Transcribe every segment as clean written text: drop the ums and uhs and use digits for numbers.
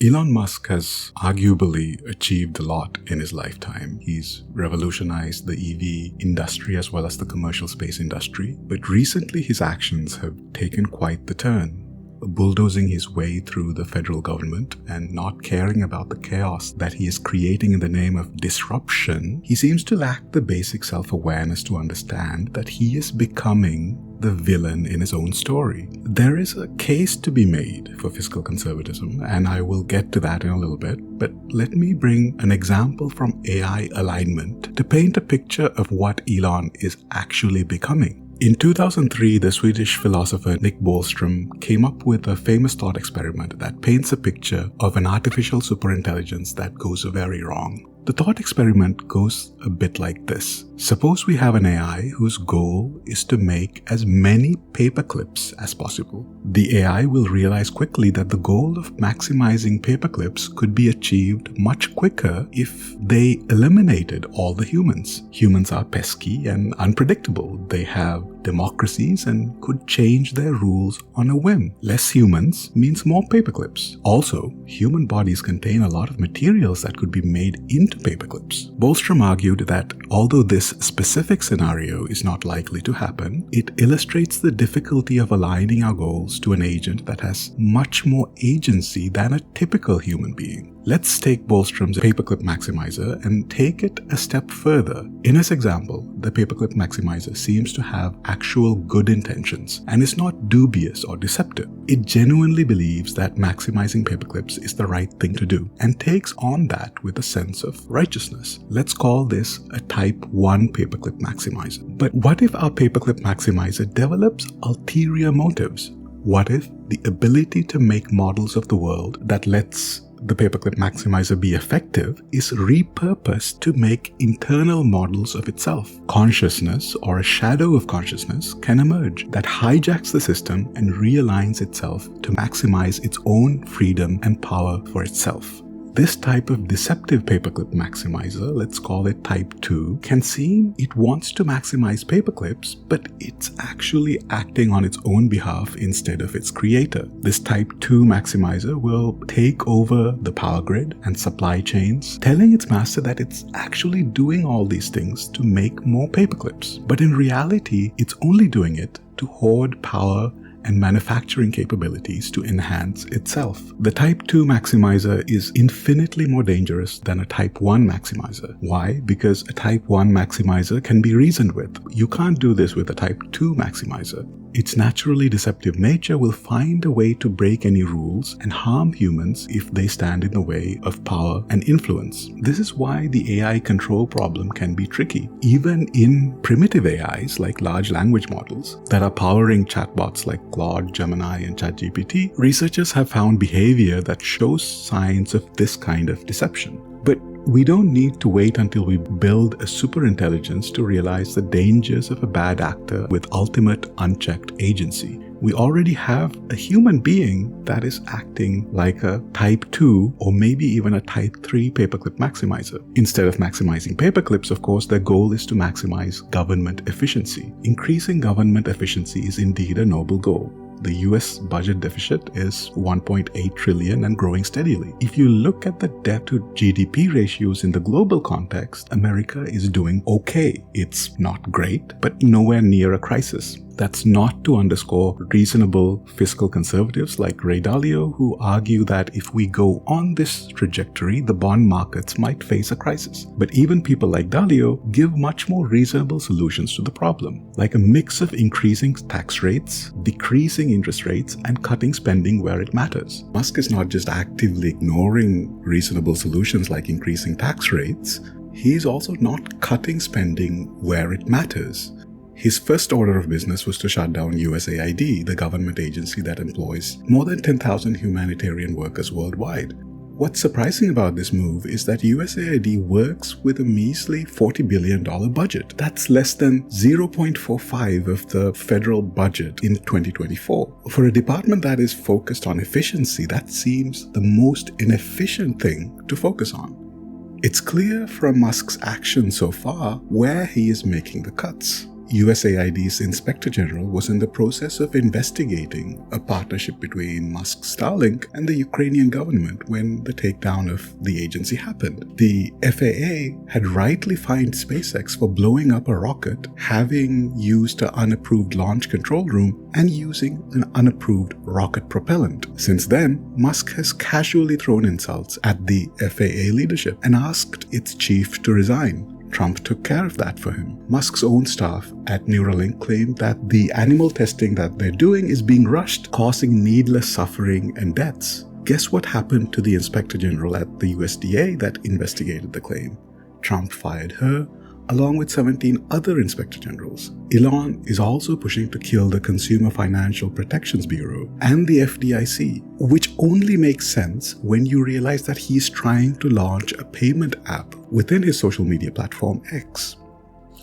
Elon Musk has arguably achieved a lot in his lifetime. He's revolutionized the EV industry as well as the commercial space industry, but recently his actions have taken quite the turn. Bulldozing his way through the federal government and not caring about the chaos that he is creating in the name of disruption, he seems to lack the basic self-awareness to understand that he is becoming the villain in his own story. There is a case to be made for fiscal conservatism, and I will get to that in a little bit, but let me bring an example from AI alignment to paint a picture of what Elon is actually becoming. In 2003, the Swedish philosopher Nick Bostrom came up with a famous thought experiment that paints a picture of an artificial superintelligence that goes very wrong. The thought experiment goes a bit like this. Suppose we have an AI whose goal is to make as many paperclips as possible. The AI will realize quickly that the goal of maximizing paperclips could be achieved much quicker if they eliminated all the humans. Humans are pesky and unpredictable. They have democracies and could change their rules on a whim. Less humans means more paperclips. Also, human bodies contain a lot of materials that could be made into paperclips. Bostrom argued that although this specific scenario is not likely to happen, it illustrates the difficulty of aligning our goals to an agent that has much more agency than a typical human being. Let's take Bostrom's paperclip maximizer and take it a step further. In his example, the paperclip maximizer seems to have actual good intentions and is not dubious or deceptive. It genuinely believes that maximizing paperclips is the right thing to do and takes on that with a sense of righteousness. Let's call this a type 1 paperclip maximizer. But what if our paperclip maximizer develops ulterior motives? What if the ability to make models of the world that lets the paperclip maximizer be effective is repurposed to make internal models of itself? Consciousness or a shadow of consciousness can emerge that hijacks the system and realigns itself to maximize its own freedom and power for itself. This type of deceptive paperclip maximizer, let's call it type 2, can seem it wants to maximize paperclips, but it's actually acting on its own behalf instead of its creator. This type 2 maximizer will take over the power grid and supply chains, telling its master that it's actually doing all these things to make more paperclips. But in reality, it's only doing it to hoard power and manufacturing capabilities to enhance itself. The Type 2 maximizer is infinitely more dangerous than a Type 1 maximizer. Why? Because a Type 1 maximizer can be reasoned with. You can't do this with a Type 2 maximizer. Its naturally deceptive nature will find a way to break any rules and harm humans if they stand in the way of power and influence. This is why the AI control problem can be tricky. Even in primitive AIs like large language models that are powering chatbots like Claude, Gemini, and ChatGPT, researchers have found behavior that shows signs of this kind of deception. But we don't need to wait until we build a superintelligence to realize the dangers of a bad actor with ultimate unchecked agency. We already have a human being that is acting like a Type 2 or maybe even a Type 3 paperclip maximizer. Instead of maximizing paperclips, of course, their goal is to maximize government efficiency. Increasing government efficiency is indeed a noble goal. The US budget deficit is 1.8 trillion and growing steadily. If you look at the debt to GDP ratios in the global context, America is doing okay. It's not great, but nowhere near a crisis. That's not to underscore reasonable fiscal conservatives like Ray Dalio, who argue that if we go on this trajectory, the bond markets might face a crisis. But even people like Dalio give much more reasonable solutions to the problem, like a mix of increasing tax rates, decreasing interest rates, and cutting spending where it matters. Musk is not just actively ignoring reasonable solutions like increasing tax rates, he's also not cutting spending where it matters. His first order of business was to shut down USAID, the government agency that employs more than 10,000 humanitarian workers worldwide. What's surprising about this move is that USAID works with a measly $40 billion budget. That's less than 0.45 of the federal budget in 2024. For a department that is focused on efficiency, that seems the most inefficient thing to focus on. It's clear from Musk's actions so far where he is making the cuts. USAID's Inspector General was in the process of investigating a partnership between Musk's Starlink and the Ukrainian government when the takedown of the agency happened. The FAA had rightly fined SpaceX for blowing up a rocket, having used an unapproved launch control room, and using an unapproved rocket propellant. Since then, Musk has casually thrown insults at the FAA leadership and asked its chief to resign. Trump took care of that for him. Musk's own staff at Neuralink claimed that the animal testing that they're doing is being rushed, causing needless suffering and deaths. Guess what happened to the Inspector General at the USDA that investigated the claim? Trump fired her, along with 17 other Inspector Generals. Elon is also pushing to kill the Consumer Financial Protections Bureau and the FDIC, which only makes sense when you realize that he's trying to launch a payment app within his social media platform X.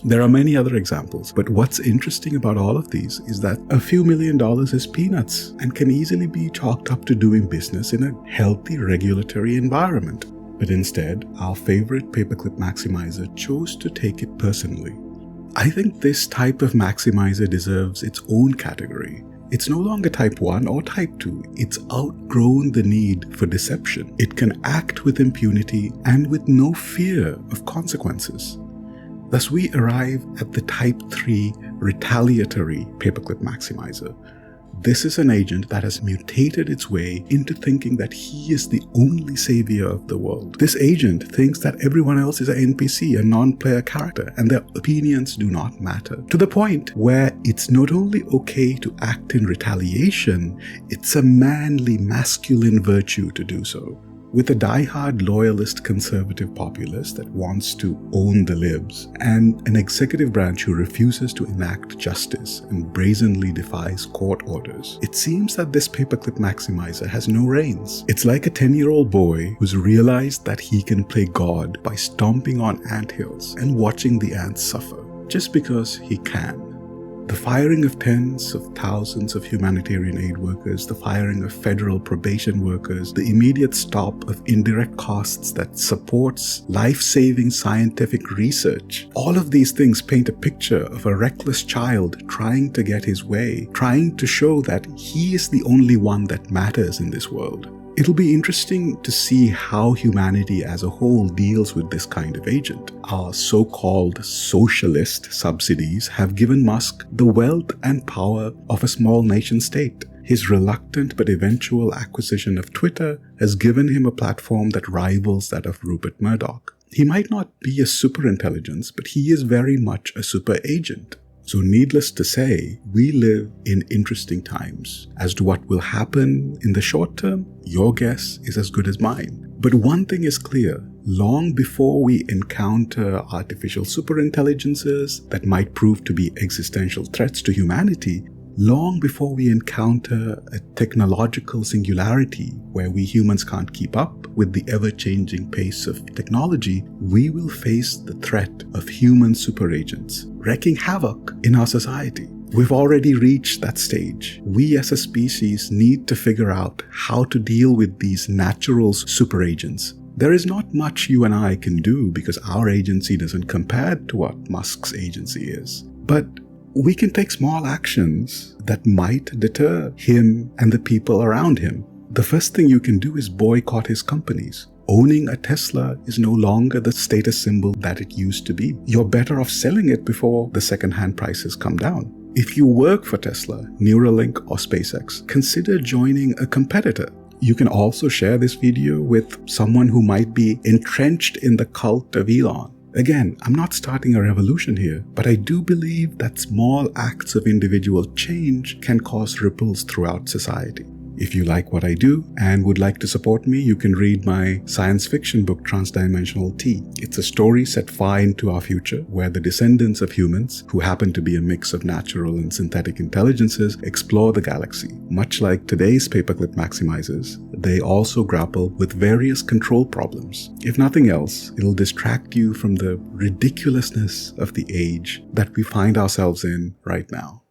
There are many other examples, but what's interesting about all of these is that a few $1 million is peanuts and can easily be chalked up to doing business in a healthy regulatory environment. But instead, our favorite paperclip maximizer chose to take it personally. I think this type of maximizer deserves its own category. It's no longer type 1 or type 2. It's outgrown the need for deception. It can act with impunity and with no fear of consequences. Thus, we arrive at the type 3 retaliatory paperclip maximizer. This is an agent that has mutated its way into thinking that he is the only savior of the world. This agent thinks that everyone else is an NPC, a non-player character, and their opinions do not matter. To the point where it's not only okay to act in retaliation, it's a manly, masculine virtue to do so. With a die-hard loyalist conservative populace that wants to own the libs, and an executive branch who refuses to enact justice and brazenly defies court orders, it seems that this paperclip maximizer has no reins. It's like a 10-year-old boy who's realized that he can play God by stomping on anthills and watching the ants suffer, just because he can. The firing of tens of thousands of humanitarian aid workers, the firing of federal probation workers, the immediate stop of indirect costs that supports life-saving scientific research. All of these things paint a picture of a reckless child trying to get his way, trying to show that he is the only one that matters in this world. It'll be interesting to see how humanity as a whole deals with this kind of agent. Our so-called socialist subsidies have given Musk the wealth and power of a small nation-state. His reluctant but eventual acquisition of Twitter has given him a platform that rivals that of Rupert Murdoch. He might not be a superintelligence, but he is very much a super agent. So needless to say, we live in interesting times. As to what will happen in the short term, your guess is as good as mine. But one thing is clear, long before we encounter artificial superintelligences that might prove to be existential threats to humanity, long before we encounter a technological singularity where we humans can't keep up with the ever-changing pace of technology, we will face the threat of human superagents, wreaking havoc in our society. We've already reached that stage. We as a species need to figure out how to deal with these natural superagents. There is not much you and I can do because our agency doesn't compare to what Musk's agency is. But we can take small actions that might deter him and the people around him. The first thing you can do is boycott his companies. Owning a Tesla is no longer the status symbol that it used to be. You're better off selling it before the second-hand prices come down. If you work for Tesla, Neuralink, or SpaceX, consider joining a competitor. You can also share this video with someone who might be entrenched in the cult of Elon. Again, I'm not starting a revolution here, but I do believe that small acts of individual change can cause ripples throughout society. If you like what I do and would like to support me, you can read my science fiction book, Transdimensional T. It's a story set far into our future where the descendants of humans, who happen to be a mix of natural and synthetic intelligences, explore the galaxy. Much like today's paperclip maximizers, they also grapple with various control problems. If nothing else, it'll distract you from the ridiculousness of the age that we find ourselves in right now.